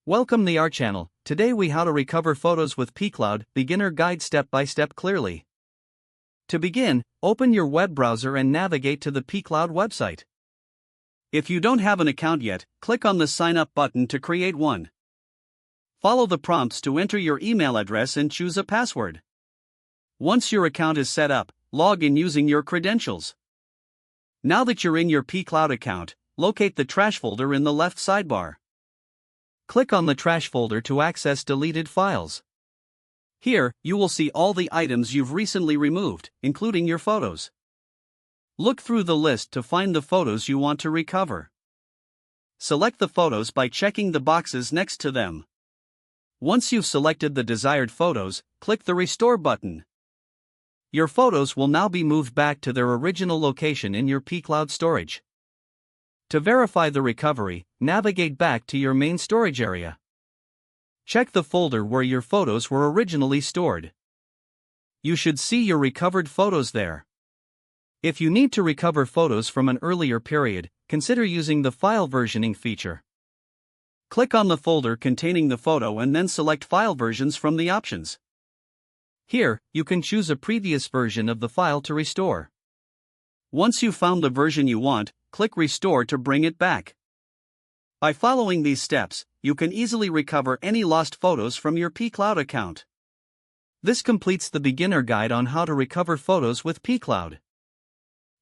Welcome to our channel. Today we how to recover photos with pCloud, beginner guide step by step clearly. To begin, open your web browser and navigate to the pCloud website. If you don't have an account yet, click on the sign up button to create one. Follow the prompts to enter your email address and choose a password. Once your account is set up, log in using your credentials. Now that you're in your pCloud account, locate the trash folder in the left sidebar. Click on the trash folder to access deleted files. Here, you will see all the items you've recently removed, including your photos. Look through the list to find the photos you want to recover. Select the photos by checking the boxes next to them. Once you've selected the desired photos, click the Restore button. Your photos will now be moved back to their original location in your pCloud storage. To verify the recovery, navigate back to your main storage area. Check the folder where your photos were originally stored. You should see your recovered photos there. If you need to recover photos from an earlier period, consider using the file versioning feature. Click on the folder containing the photo and then select file versions from the options. Here, you can choose a previous version of the file to restore. Once you've found the version you want, click Restore to bring it back. By following these steps, you can easily recover any lost photos from your pCloud account. This completes the beginner guide on how to recover photos with pCloud.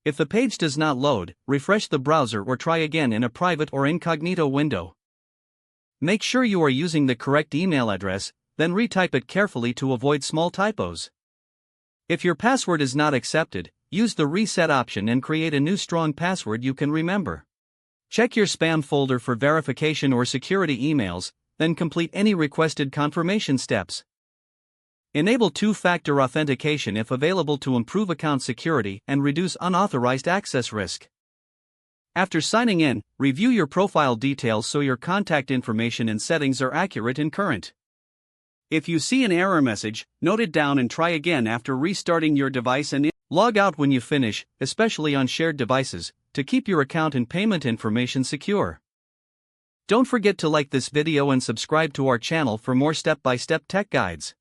If the page does not load, refresh the browser or try again in a private or incognito window. Make sure you are using the correct email address, then retype it carefully to avoid small typos. If your password is not accepted, use the reset option and create a new strong password you can remember. Check your spam folder for verification or security emails, then complete any requested confirmation steps. Enable two-factor authentication if available to improve account security and reduce unauthorized access risk. After signing in, review your profile details so your contact information and settings are accurate and current. If you see an error message, note it down and try again after restarting your device and log out when you finish, especially on shared devices, to keep your account and payment information secure. Don't forget to like this video and subscribe to our channel for more step-by-step tech guides.